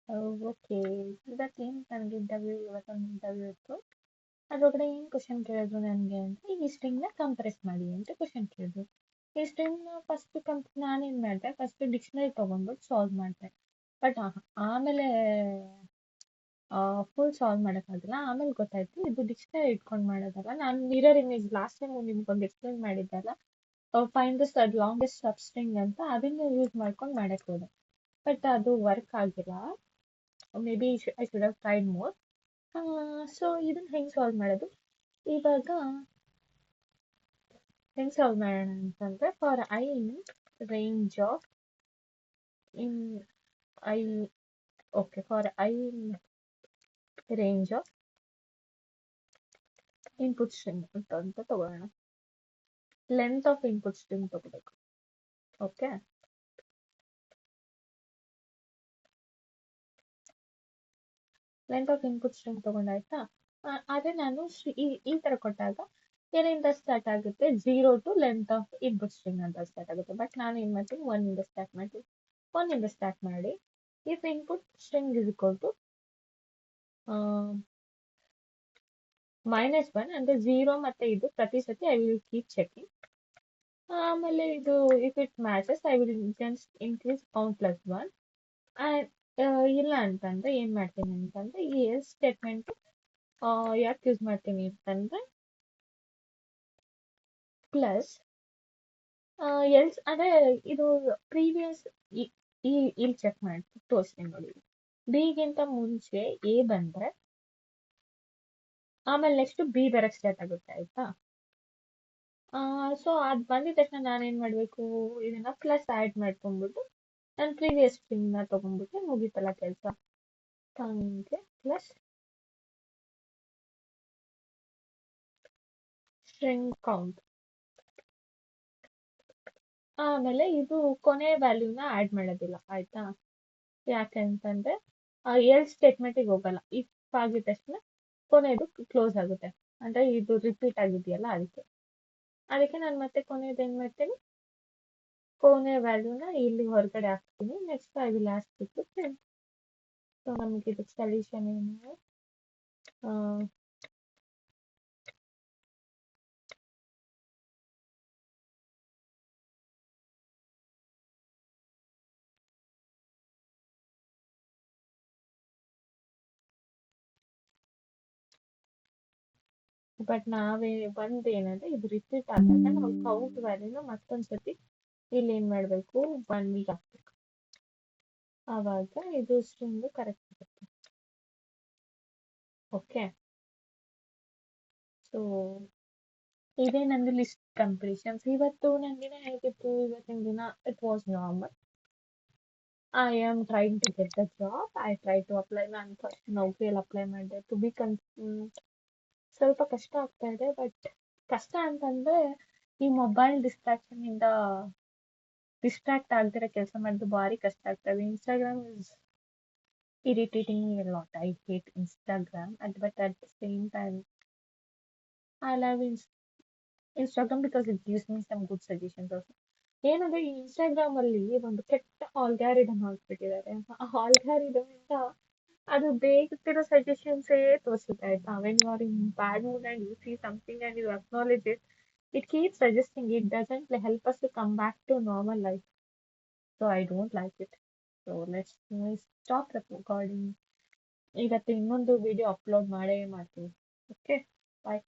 Okay. ಇವತ್ತೇನು ನನಗೆ ಇವತ್ತೊಂದು ಇಂಟರ್ವ್ಯೂ ಇತ್ತು. ಅದ್ರೊಳಗಡೆ ಏನು ಕ್ವಶನ್ ಕೇಳಿದ್ರು ನನಗೆ ಅಂದರೆ ಈ ಸ್ಟ್ರಿಂಗ್ನ ಕಂಪ್ರೆಸ್ ಮಾಡಿ ಅಂತ ಕ್ವಶನ್ ಕೇಳಿದ್ರು. ಈ ಸ್ಟ್ರಿಂಗ್ನ ನಾನೇನು ಮಾಡಿದೆ, ಫಸ್ಟ್ ಡಿಕ್ಷನರಿ ತೊಗೊಂಡ್ಬಿಟ್ಟು ಸಾಲ್ವ್ ಮಾಡಿದೆ. ಬಟ್ ಆಮೇಲೆ ಫುಲ್ ಸಾಲ್ವ್ ಮಾಡೋಕ್ಕಾಗಲ್ಲ. ಆಮೇಲೆ ಗೊತ್ತಾಯ್ತು ಇದು ಡಿಕ್ಷನರಿ ಇಟ್ಕೊಂಡು ಮಾಡೋದಲ್ಲ. ನಾನು ಮಿರರ್ ಇಮೇಜ್ ಲಾಸ್ಟ್ ಟೈಮ್ ನಿಮ್ಗೊಂದು ಎಕ್ಸ್ಪ್ಲೇನ್ ಮಾಡಿದ್ದಲ್ಲ, find the longest sub string ಅಂತ, ಅದನ್ನು ಯೂಸ್ ಮಾಡ್ಕೊಂಡು ಮಾಡಕ್ಕೆ ಹೋದೆ. ಬಟ್ ಅದು ವರ್ಕ್ ಆಗಿಲ್ಲ. Maybe I should have tried more. So ಇದನ್ನ ಹೆಂಗೆ ಸಾಲ್ವ್ ಮಾಡೋದು ಇವಾಗ? ಹೆಂಗೆ ಸಾಲ್ವ್ ಮಾಡೋಣ ಅಂತಂದ್ರೆ, for I in range of in I okay for I in range of input string ಅಂತ ತಗೊಳ್ಳೋಣ. ಲೆಂತ್ ಆಫ್ ಇನ್ಪುಟ್ ಸ್ಟ್ರಿಂಗ್ ತಗೋಬೇಕು. Okay, length of input string ತಗೊಂಡಾಯ್ತಾ. ಅದೇ ನಾನು ಈ ತರ ಕೊಟ್ಟಾಗ ಏನಿಂದ ಸ್ಟಾರ್ಟ್ ಆಗುತ್ತೆ, 0 to length of input string ಅಂತ ಸ್ಟಾರ್ಟ್ ಆಗುತ್ತೆ. ಬಟ್ ನಾನು ಏನ್ ಮಾಡ್ತೀನಿ, 1 ಇಂದ ಸ್ಟಾರ್ಟ್ ಮಾಡಿ if input string is equal to -1 ಅಂದ್ರೆ 0 ಮತ್ತೆ ಇದು ಪ್ರತಿ ಸತಿ ಐ ವಿಲ್ ಕೀಪ್ ಚೆಕಿಂಗ್. ಆಮೇಲೆ ಇದು if it matches I will just increase count +1. ಇಲ್ಲ ಅಂತಂದ್ರೆ ಏನ್ ಮಾಡ್ತೀನಿ ಅಂತಂದ್ರೆ, ಈ ಎಲ್ಸ್ ಸ್ಟೇಟ್ಮೆಂಟ್ ಯಾಕೆ ಯೂಸ್ ಮಾಡ್ತೀನಿ ಅಂತಂದ್ರೆ, ಪ್ಲಸ್ ಎಲ್ಸ್ ಅಂದ್ರೆ ಇದು ಪ್ರೀವಿಯಸ್ ಇಲ್ಲಿ ಚೆಕ್ ಮಾಡಿ ತೋರಿಸ್ತೀನಿ ನೋಡಿ. ಬಿಗಿಂತ ಮುಂಚೆ ಎ ಬಂದ್ರೆ ಆಮೇಲೆ ನೆಕ್ಸ್ಟ್ ಬಿ ಬರಕ್ ಸ್ಟಾರ್ಟ್ ಆಗುತ್ತೆ, ಆಯ್ತಾ. ಸೊ ಅದ್ ಬಂದಿದ ತಕ್ಷಣ ನಾನೇನ್ ಮಾಡ್ಬೇಕು, ಇದನ್ನ ಪ್ಲಸ್ ಆಡ್ ಮಾಡ್ಕೊಂಡ್ಬಿಟ್ಟು ನಾನು ಪ್ರೀವಿಯಸ್ ಸ್ಟ್ರಿಂಗ್ ನ ತಗೊಂಡ್ಬಿಟ್ಟು ಮುಗೀತಲ್ಲ ಕೆಲಸ. ಹಂಗೆ ಪ್ಲಸ್ ಸ್ಟ್ರಿಂಗ್ ಕೌಂಟ್. ಆಮೇಲೆ ಇದು ಕೊನೆ ವ್ಯಾಲ್ಯೂನ ಆಡ್ ಮಾಡೋದಿಲ್ಲ, ಆಯ್ತಾ. ಯಾಕಂತಂದ್ರೆ ಎಲ್ ಸ್ಟೇಟ್ಮೆಂಟಿಗೆ ಹೋಗಲ್ಲ. ಇಫ್ ಆಗಿದ ತಕ್ಷಣ ಕೊನೆದು ಕ್ಲೋಸ್ ಆಗುತ್ತೆ, ಅಂದ್ರೆ ಇದು ರಿಪೀಟ್ ಆಗಿದೆಯಲ್ಲ ಅದಕ್ಕೆ ನಾನು ಮತ್ತೆ ಕೊನೆದು ಏನ್ ಮಾಡ್ತೀನಿ, ಕೊನೆ ವ್ಯಾಲ್ಯೂನ ಇಲ್ಲಿ ಹೊರಗಡೆ ಹಾಕ್ತೀನಿ. Next I will ask it to print. So ನಮಗೆ ಇದಕ್ಕೆ ಸೊಲ್ಯೂಷನ್ ಏನು, ಬಟ್ ನಾವೇ ಏನಂದ್ರೆ ಇದು ರಿಪೀಟ್ ಆದಾಗ ನಾವು ಕೌಂಟ್ ವ್ಯಾಲ್ಯೂನ ಮತ್ತೊಂದ್ಸತಿ ಇಲ್ಲಿ ಏನ್ ಮಾಡ್ಬೇಕು, 1 ಹಾಕ್ಬೇಕು. ಆವಾಗ ಇದು ಸ್ಟ್ರಿಂಗ್ ಕರೆಕ್ಟ್ ಆಗುತ್ತೆ. ಓಕೆ, ಸೊ ಇದೇ ನಂದು ಲಿಸ್ಟ್ ಕಂಪ್ಲೀಷನ್ಸ್. ಇವತ್ತು ನನ್ನ ದಿನ ಹೇಗಿತ್ತು? ಇವತ್ತಿನ ದಿನ it was normal. I am trying to get the job. I try to apply. ನಾನು ಫಸ್ಟ್ ನೌಕರಿಯಲ್ಲಿ ಅಪ್ಲೈ ಮಾಡಿದೆ. ಟು ಬಿ ಸ್ವಲ್ಪ ಕಷ್ಟ ಆಗ್ತಾ ಇದೆ. ಬಟ್ ಕಷ್ಟ ಅಂತಂದ್ರೆ ಈ ಮೊಬೈಲ್ ಡಿಸ್ಟ್ರಾಕ್ಷನ್ ಇಂದ ಡಿಸ್ಟ್ರಾಕ್ಟ್ ಆಗ್ದಿರೋ ಕೆಲಸ ಮಾಡಿದ್ದು ಭಾರಿ ಕಷ್ಟ ಆಗ್ತಾ ಇದೆ. Instagram is irritating me a lot. I hate Instagram, but at the same time, I love Instagram because it gives me some good suggestions also. ಏನಂದ್ರೆ ಈ ಇನ್ಸ್ಟಾಗ್ರಾಮ್ ಅಲ್ಲಿ ಒಂದು ಕೆಟ್ಟ ಆಲ್ಗಾರಿದಮ್ ಹಾಕ್ಬಿಟ್ಟಿದ್ದಾರೆ. ಆ ಆಲ್ಗಾರಿದಮ್ ಇಂದ ಅದು ಬೇಕಿರೋ ಸಜೆಷನ್ಸ್ ತೋರಿಸುತ್ತೆ, ಆಯ್ತಾ. When you are in bad mood and you see something and you acknowledge it, it keep suggesting. It doesn't help us to come back to normal life. So I don't like it. So let's stop recording. ಇವತ್ತು ಇನ್ನೊಂದು video upload ಮಾಡೇ ಮಾಡ್ತೀನಿ. Okay, ಬಾಯ್.